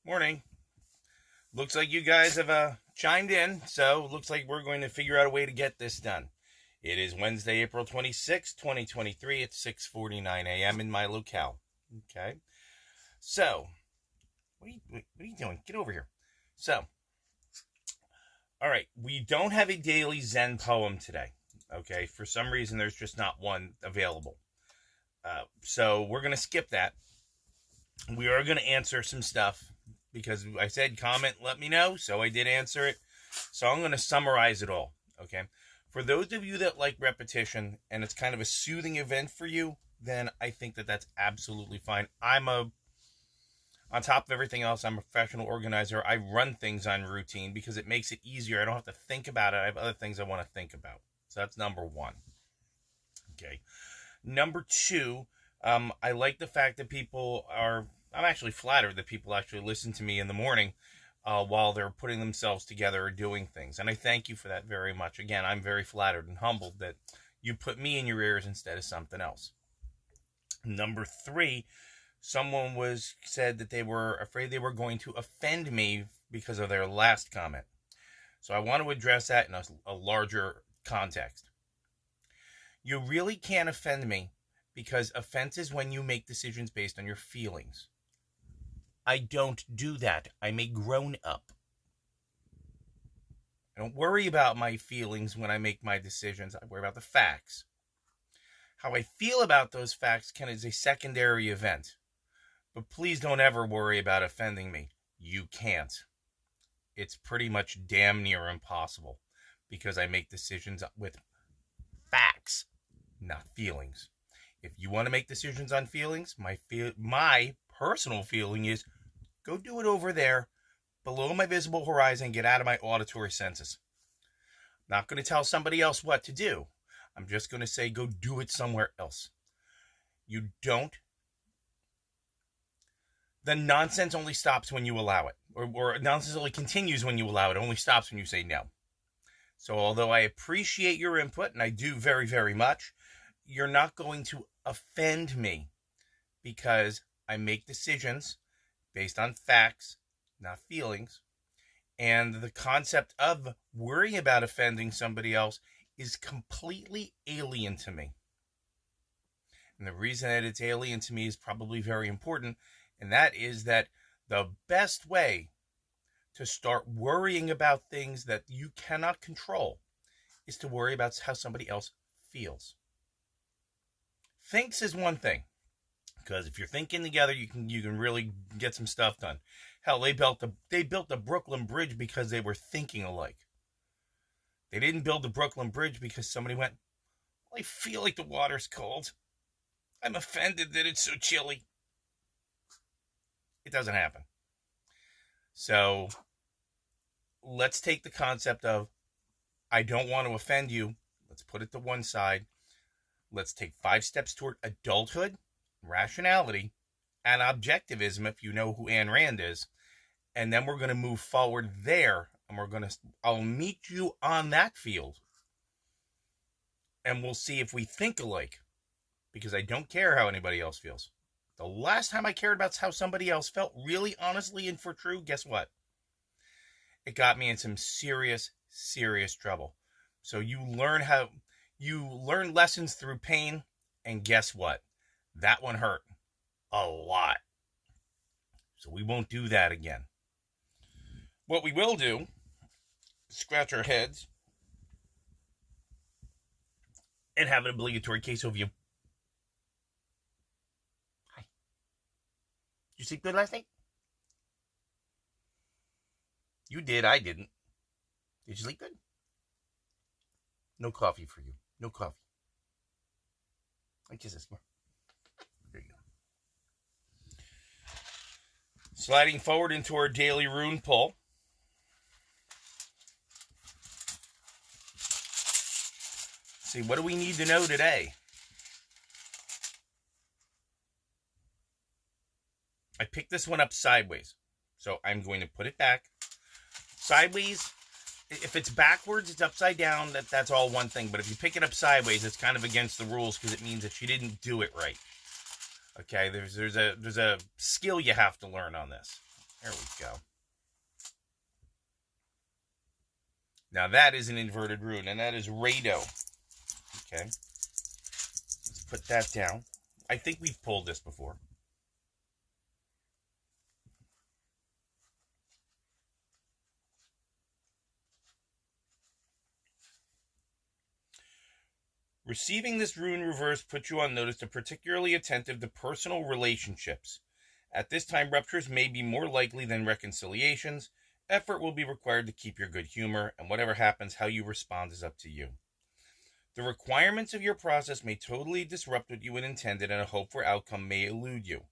Morning. Looks like you guys have chimed in, so looks like we're going to figure out a way to get this done. It is Wednesday, April 26th, 2023. It's 6:49 a.m. in my locale. Okay. So, what are you doing? Get over here. So, all right, we don't have a daily Zen poem today. Okay, for some reason there's just not one available. So we're going to skip that. We are going to answer some stuff because I said comment, let me know. So I did answer it. So I'm going to summarize it all. Okay. For those of you that like repetition and it's kind of a soothing event for you, then I think that that's absolutely fine. On top of everything else, I'm a professional organizer. I run things on routine because it makes it easier. I don't have to think about it. I have other things I want to think about. So that's number one. Okay. Number two, I like the fact that I'm actually flattered that people actually listen to me in the morning while they're putting themselves together or doing things. And I thank you for that very much. Again, I'm very flattered and humbled that you put me in your ears instead of something else. Number three, someone said that they were afraid they were going to offend me because of their last comment. So I want to address that in a larger context. You really can't offend me because offense is when you make decisions based on your feelings. I don't do that. I'm a grown-up. I don't worry about my feelings when I make my decisions. I worry about the facts. How I feel about those facts is a secondary event. But please don't ever worry about offending me. You can't. It's pretty much damn near impossible because I make decisions with facts, not feelings. If you want to make decisions on feelings, my personal feeling is go do it over there below my visible horizon, get out of my auditory senses. I'm not going to tell somebody else what to do. I'm just going to say go do it somewhere else. You don't. The nonsense only stops when you allow it. Or nonsense only continues when you allow it. It only stops when you say no. So although I appreciate your input, and I do very, very much, you're not going to offend me because I make decisions based on facts, not feelings. And the concept of worrying about offending somebody else is completely alien to me. And the reason that it's alien to me is probably very important, and that is that the best way to start worrying about things that you cannot control is to worry about how somebody else feels. Thinks is one thing, because if you're thinking together, you can really get some stuff done. Hell, they built the Brooklyn Bridge because they were thinking alike. They didn't build the Brooklyn Bridge because somebody went, well, I feel like the water's cold. I'm offended that it's so chilly. It doesn't happen. So let's take the concept of I don't want to offend you. Let's put it to one side. Let's take 5 steps toward adulthood, rationality, and objectivism, if you know who Ayn Rand is. And then we're going to move forward there. And I'll meet you on that field. And we'll see if we think alike. Because I don't care how anybody else feels. The last time I cared about how somebody else felt, really, honestly, and for true, guess what? It got me in some serious, serious trouble. So you learn lessons through pain, and guess what? That one hurt a lot. So we won't do that again. What we will do, scratch our heads, and have an obligatory case overview. Hi. Did you sleep good last night? You did, I didn't. Did you sleep good? No coffee for you. No coffee. I kiss this more. There you go. Sliding forward into our daily rune pull. See, what do we need to know today? I picked this one up sideways. So I'm going to put it back. Sideways, if it's backwards, it's upside down. That's all one thing. But if you pick it up sideways, it's kind of against the rules because it means that you didn't do it right. Okay, there's a skill you have to learn on this. There we go. Now that is an inverted rune, and that is Rado. Okay. Let's put that down. I think we've pulled this before. Receiving this rune reverse puts you on notice to particularly attentive to personal relationships. At this time, ruptures may be more likely than reconciliations. Effort will be required to keep your good humor, and whatever happens, how you respond is up to you. The requirements of your process may totally disrupt what you had intended, and a hope for outcome may elude you.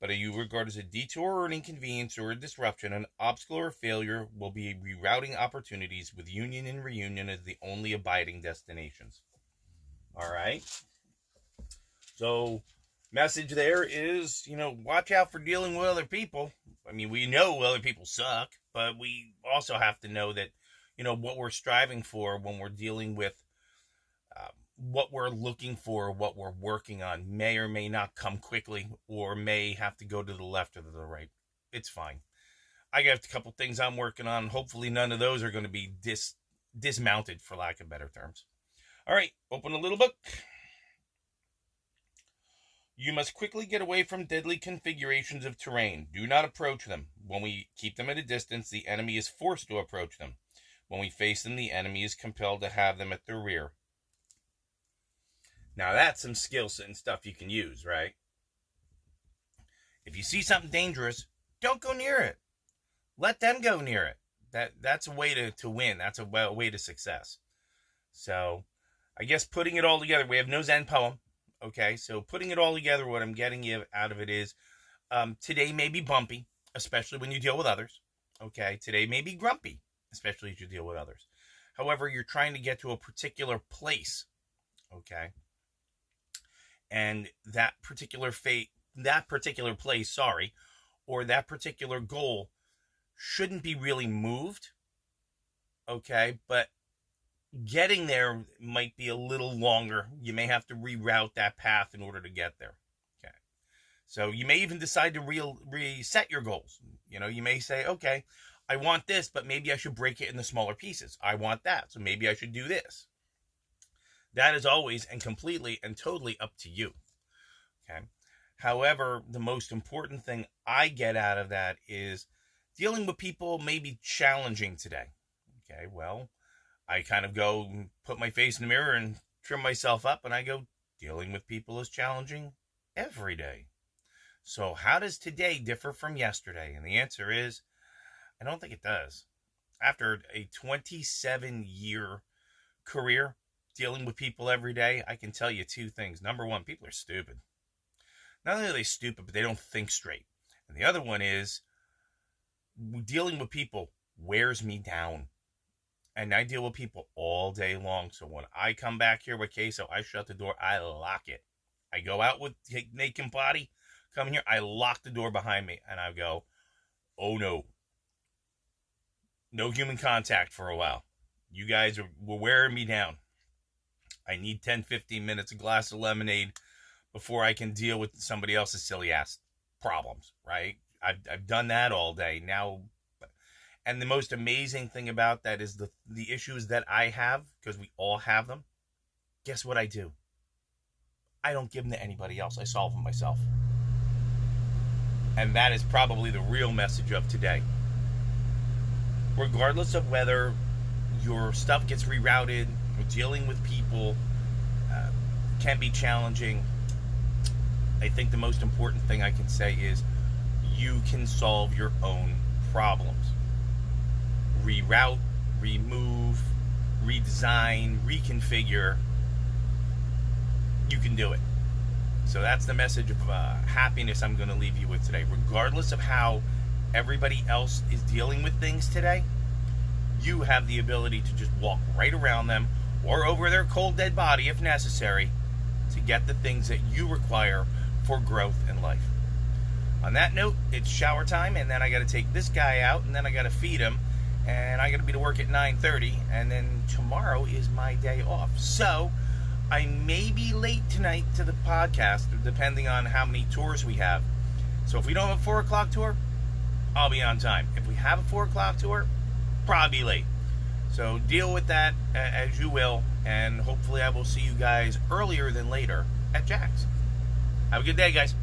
But you regard as a detour or an inconvenience or a disruption, an obstacle or failure will be rerouting opportunities with union and reunion as the only abiding destinations. All right. So, message there is, watch out for dealing with other people. I mean, we know other people suck, but we also have to know that, what we're striving for when we're dealing with what we're looking for, what we're working on may or may not come quickly or may have to go to the left or to the right. It's fine. I got a couple things I'm working on. Hopefully none of those are going to be dismounted, for lack of better terms. All right, open a little book. You must quickly get away from deadly configurations of terrain. Do not approach them. When we keep them at a distance, the enemy is forced to approach them. When we face them, the enemy is compelled to have them at their rear. Now that's some skill set and stuff you can use, right? If you see something dangerous, don't go near it. Let them go near it. That's a way to win. That's a way to success. So, I guess putting it all together, we have no Zen poem. Okay, so putting it all together, what I'm getting out of it is, today may be bumpy, especially when you deal with others. Okay, today may be grumpy, especially as you deal with others. However, you're trying to get to a particular place. Okay, and that particular place, or that particular goal shouldn't be really moved. Okay, but getting there might be a little longer. You may have to reroute that path in order to get there. Okay. So you may even decide to reset your goals. You may say, okay, I want this, but maybe I should break it into smaller pieces. I want that, so maybe I should do this. That is always and completely and totally up to you. Okay. However, the most important thing I get out of that is dealing with people may be challenging today. Okay, well, I kind of go and put my face in the mirror and trim myself up, and I go, dealing with people is challenging every day. So how does today differ from yesterday? And the answer is, I don't think it does. After a 27-year career dealing with people every day, I can tell you two things. Number one, people are stupid. Not only are they stupid, but they don't think straight. And the other one is, dealing with people wears me down. And I deal with people all day long. So when I come back here with queso, I shut the door. I lock it. I go out with naked body. Come here. I lock the door behind me. And I go, oh no. No human contact for a while. You guys were wearing me down. I need 10, 15 minutes, a glass of lemonade before I can deal with somebody else's silly ass problems, right? I've done that all day. Now, and the most amazing thing about that is the issues that I have, because we all have them. Guess what I do? I don't give them to anybody else. I solve them myself. And that is probably the real message of today. Regardless of whether your stuff gets rerouted, or dealing with people can be challenging, I think the most important thing I can say is you can solve your own problems. Reroute, remove, redesign, reconfigure. You can do it. So that's the message of happiness I'm going to leave you with today. Regardless of how everybody else is dealing with things today, you have the ability to just walk right around them or over their cold dead body if necessary to get the things that you require for growth in life. On that note, it's shower time, and then I got to take this guy out, and then I got to feed him, and I got to be to work at 9:30, and then tomorrow is my day off. So I may be late tonight to the podcast, depending on how many tours we have. So if we don't have a 4 o'clock tour, I'll be on time. If we have a 4 o'clock tour, probably late. So deal with that as you will, and hopefully I will see you guys earlier than later at Jack's. Have a good day, guys.